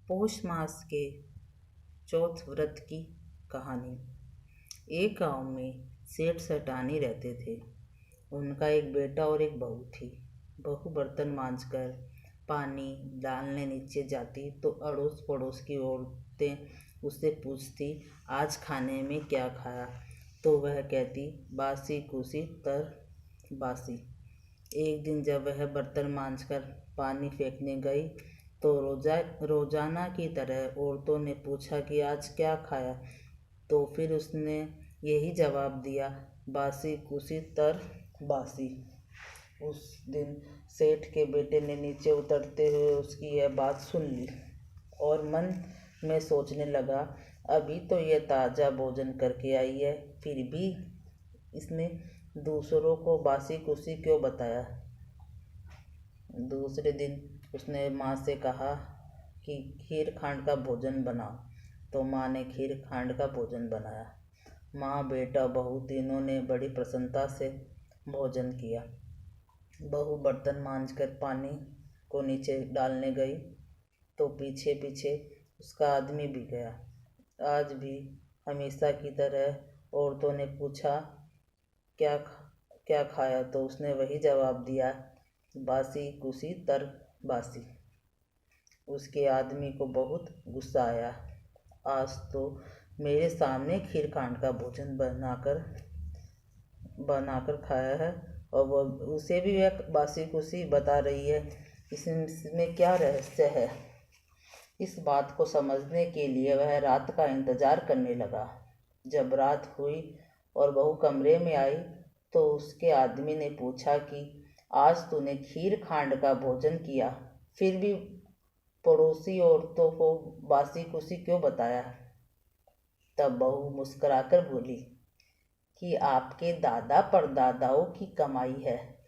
पौष मास के चौथ व्रत की कहानी। एक गांव में सेठ सेठानी रहते थे। उनका एक बेटा और एक बहू थी। बहू बर्तन मांजकर पानी डालने नीचे जाती तो अड़ोस पड़ोस की औरतें उससे पूछती, आज खाने में क्या खाया? तो वह कहती, बासी कुसी तर बासी। एक दिन जब वह बर्तन मांजकर पानी फेंकने गई तो रोजाना की तरह औरतों ने पूछा कि आज क्या खाया? तो फिर उसने यही जवाब दिया, बासी कुसी तर बासी। उस दिन सेठ के बेटे ने नीचे उतरते हुए उसकी यह बात सुन ली और मन में सोचने लगा, अभी तो यह ताज़ा भोजन करके आई है, फिर भी इसने दूसरों को बासी कुसी क्यों बताया? दूसरे दिन उसने माँ से कहा कि खीर खांड का भोजन बनाओ। तो माँ ने खीर खांड का भोजन बनाया। माँ, बेटा, बहू तीनों ने बड़ी प्रसन्नता से भोजन किया। बहू बर्तन मांजकर पानी को नीचे डालने गई तो पीछे पीछे उसका आदमी भी गया। आज भी हमेशा की तरह औरतों ने पूछा, क्या क्या खाया? तो उसने वही जवाब दिया, बासी कुसी तर बासी। उसके आदमी को बहुत गुस्सा आया। आज तो मेरे सामने खीर खांड का भोजन बनाकर खाया है और वह उसे भी वह बासी कुसी बता रही है। इसमें क्या रहस्य है? इस बात को समझने के लिए वह रात का इंतजार करने लगा। जब रात हुई और बहू कमरे में आई तो उसके आदमी ने पूछा कि आज तूने खीर खांड का भोजन किया, फिर भी पड़ोसी औरतों को बासी कुसी क्यों बताया? तब बहू मुस्कुराकर बोली कि आपके दादा परदादाओं की कमाई है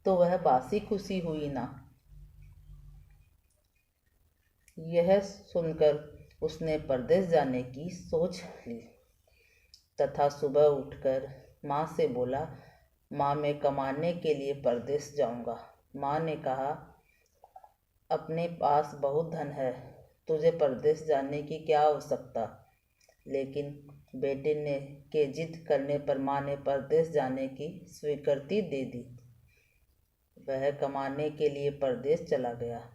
तो वह बासी कुसी हुई ना। यह सुनकर उसने परदेश जाने की सोच ली तथा सुबह उठकर माँ से बोला, माँ, मैं कमाने के लिए परदेश जाऊंगा। माँ ने कहा, अपने पास बहुत धन है, तुझे परदेश जाने की क्या आवश्यकता? लेकिन बेटे ने के जिद करने पर माँ ने परदेश जाने की स्वीकृति दे दी। वह कमाने के लिए परदेश चला गया।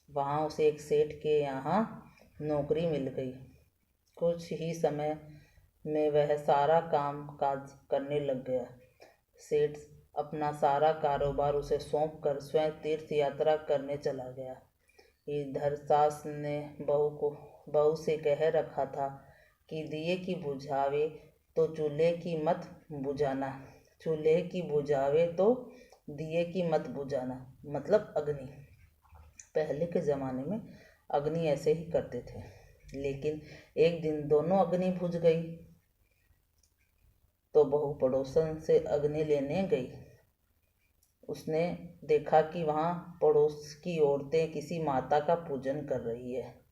वहाँ उसे एक सेठ के यहाँ नौकरी मिल गई। कुछ ही समय में वह सारा काम काज करने लग गया। सेठ अपना सारा कारोबार उसे सौंप कर स्वयं तीर्थ यात्रा करने चला गया। इधर सास ने बहू से कह रखा था कि दिए की बुझावे तो चूल्हे की मत बुझाना, चूल्हे की बुझावे तो दिए की मत बुझाना, मतलब अग्नि। पहले के ज़माने में अग्नि ऐसे ही करते थे। लेकिन एक दिन दोनों अग्नि बुझ गई तो बहू पड़ोसन से अग्नि लेने गई। उसने देखा कि वहाँ पड़ोस की औरतें किसी माता का पूजन कर रही है।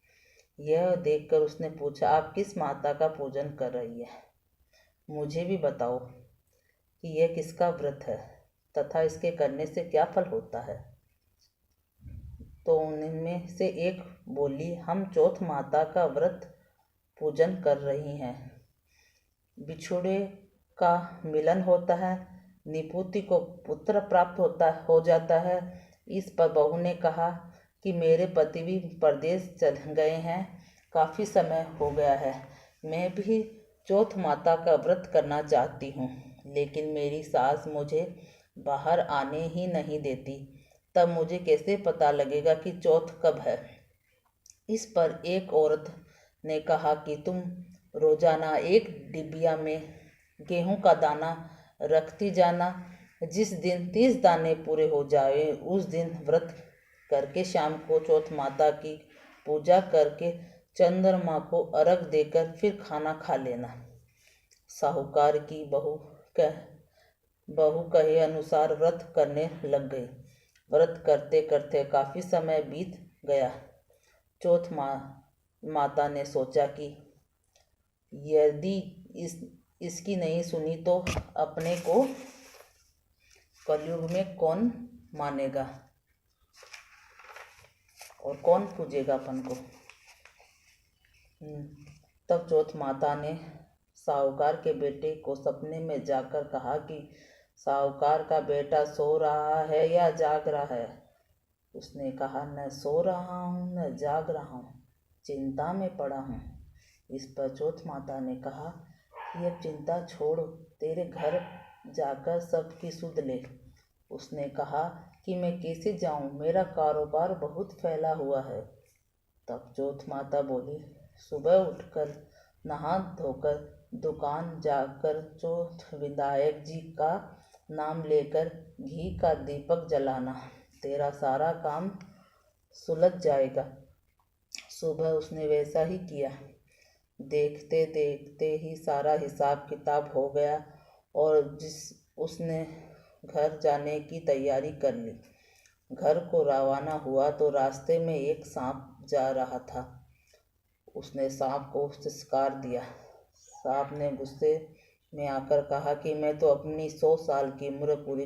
यह देखकर उसने पूछा, आप किस माता का पूजन कर रही है? मुझे भी बताओ कि यह किसका व्रत है तथा इसके करने से क्या फल होता है। तो उनमें से एक बोली, हम चौथ माता का व्रत पूजन कर रही हैं। बिछुड़े का मिलन होता है, निपुति को पुत्र प्राप्त हो जाता है। इस पर बहू ने कहा कि मेरे पति भी परदेश चल गए हैं, काफ़ी समय हो गया है। मैं भी चौथ माता का व्रत करना चाहती हूँ, लेकिन मेरी सास मुझे बाहर आने ही नहीं देती। तब मुझे कैसे पता लगेगा कि चौथ कब है? इस पर एक औरत ने कहा कि तुम रोजाना एक डिबिया में गेहूं का दाना रखती जाना। जिस दिन 30 दाने पूरे हो जाए उस दिन व्रत करके शाम को चौथ माता की पूजा करके चंद्रमा को अर्घ देकर फिर खाना खा लेना। साहूकार की बहू कहे अनुसार व्रत करने लग गई। व्रत करते करते काफ़ी समय बीत गया। चौथ माता ने सोचा कि यदि इसकी नहीं सुनी तो अपने को कलयुग में कौन मानेगा। और कौन पूजेगा अपन को। तब चौथ माता ने साहूकार के बेटे को सपने में जाकर कहा कि साहूकार का बेटा सो रहा है या जाग रहा है। उसने कहा, न सो रहा हूँ न जाग रहा हूँ, चिंता में पड़ा हूँ। इस पर चौथ माता ने कहा, यह चिंता छोड़, तेरे घर जाकर सबकी सुध ले। उसने कहा कि मैं कैसे जाऊँ, मेरा कारोबार बहुत फैला हुआ है। तब चौथ माता बोली, सुबह उठकर नहा धोकर दुकान जाकर चौथ विनायक जी का नाम लेकर घी का दीपक जलाना, तेरा सारा काम सुलझ जाएगा। सुबह उसने वैसा ही किया। देखते देखते ही सारा हिसाब किताब हो गया और उसने घर जाने की तैयारी कर ली। घर को रवाना हुआ तो रास्ते में एक सांप जा रहा था। उसने सांप को फुसकार दिया। सांप ने गुस्से में आकर कहा कि मैं तो अपनी 100 साल की उम्र पूरी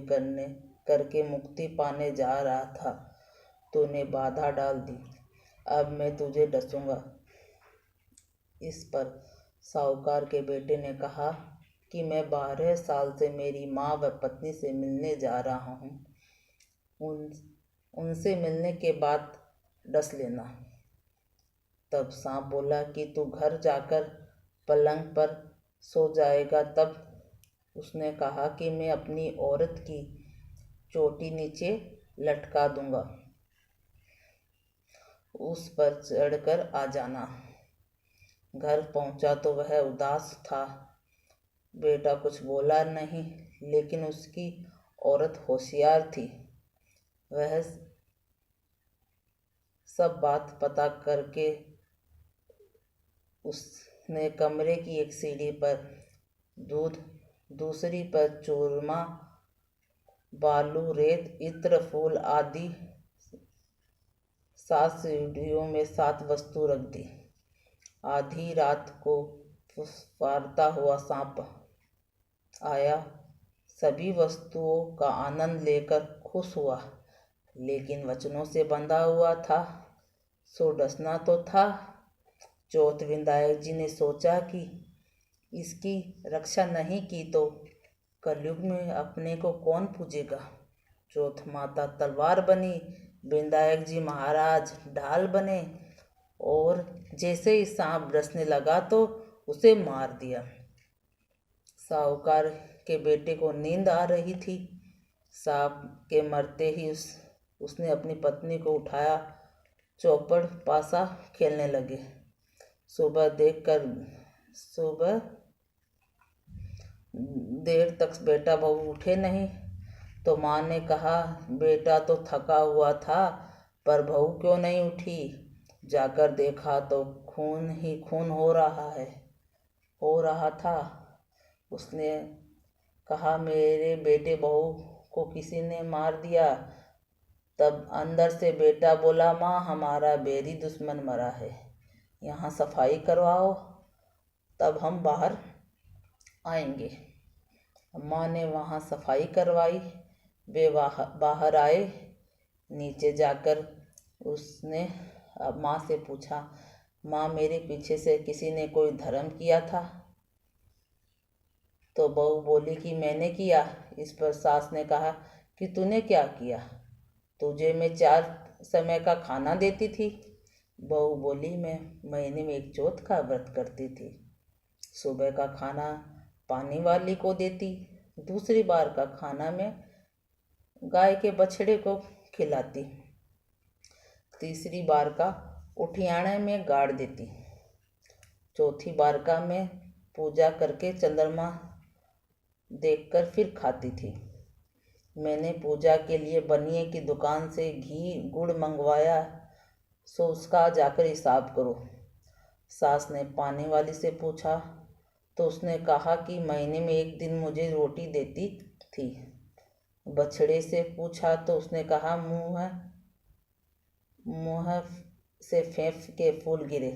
करके मुक्ति पाने जा रहा था, तूने बाधा डाल दी, अब मैं तुझे डसूंगा। इस पर साहूकार के बेटे ने कहा कि मैं 12 साल से मेरी माँ व पत्नी से मिलने जा रहा हूँ, उनसे मिलने के बाद डस लेना। तब सांप बोला कि तू घर जाकर पलंग पर सो जाएगा। तब उसने कहा कि मैं अपनी औरत की चोटी नीचे लटका दूंगा, उस पर चढ़कर आ जाना। घर पहुंचा तो वह उदास था। बेटा कुछ बोला नहीं, लेकिन उसकी औरत होशियार थी। वह सब बात पता करके उसने कमरे की एक सीढ़ी पर दूध, दूसरी पर चूरमा, बालू, रेत, इत्र, फूल आदि 7 सीढ़ियों में 7 वस्तु रख दी। आधी रात को फुसकारता हुआ सांप आया, सभी वस्तुओं का आनंद लेकर खुश हुआ, लेकिन वचनों से बंधा हुआ था, सो डसना तो था। चौथ विनायक जी ने सोचा कि इसकी रक्षा नहीं की तो कलयुग में अपने को कौन पूजेगा। चौथ माता तलवार बनी, विनायक जी महाराज ढाल बने और जैसे ही सांप डसने लगा तो उसे मार दिया। साहूकार के बेटे को नींद आ रही थी। सांप के मरते ही उसने अपनी पत्नी को उठाया, चौपड़ पासा खेलने लगे। सुबह देर तक बेटा बहू उठे नहीं तो माँ ने कहा, बेटा तो थका हुआ था पर बहू क्यों नहीं उठी। जाकर देखा तो खून ही खून हो रहा था। उसने कहा, मेरे बेटे बहू को किसी ने मार दिया। तब अंदर से बेटा बोला, माँ हमारा बैरी दुश्मन मरा है, यहाँ सफाई करवाओ, तब हम बाहर आएंगे। माँ ने वहाँ सफाई करवाई। वे बाहर आए। नीचे जाकर उसने माँ से पूछा, माँ मेरे पीछे से किसी ने कोई धर्म किया था। तो बहू बोली कि मैंने किया। इस पर सास ने कहा कि तूने क्या किया, तुझे मैं 4 समय का खाना देती थी। बहू बोली, मैं महीने में एक चौथ का व्रत करती थी। सुबह का खाना पानी वाली को देती, दूसरी बार का खाना मैं गाय के बछड़े को खिलाती, तीसरी बार का उठियाणे में गाड़ देती, चौथी बार का मैं पूजा करके चंद्रमा देखकर फिर खाती थी। मैंने पूजा के लिए बनिए की दुकान से घी गुड़ मंगवाया, सो उसका जाकर हिसाब करो। सास ने पानी वाली से पूछा तो उसने कहा कि महीने में एक दिन मुझे रोटी देती थी। बछड़े से पूछा तो उसने कहा, मुँह से फेंफ के फूल गिरे।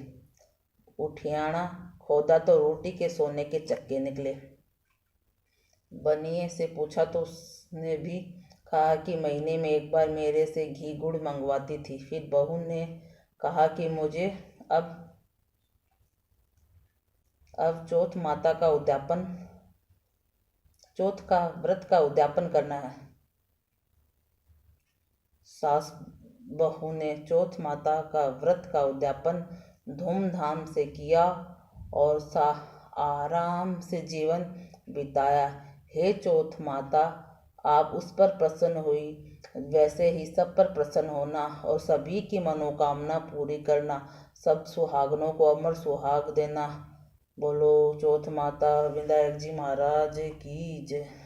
उठियाना खोदा तो रोटी के सोने के चक्के निकले। बनिए से पूछा तो उसने भी कहा कि महीने में एक बार मेरे से घी गुड़ मंगवाती थी। फिर बहू ने कहा कि मुझे अब चौथ का व्रत का उद्यापन करना है। सास बहू ने चौथ माता का व्रत का उद्यापन धूमधाम से किया और आराम से जीवन बिताया। हे चौथ माता, आप उस पर प्रसन्न हुई, वैसे ही सब पर प्रसन्न होना और सभी की मनोकामना पूरी करना। सब सुहागनों को अमर सुहाग देना। बोलो चौथ माता विनायक जी महाराज की जय।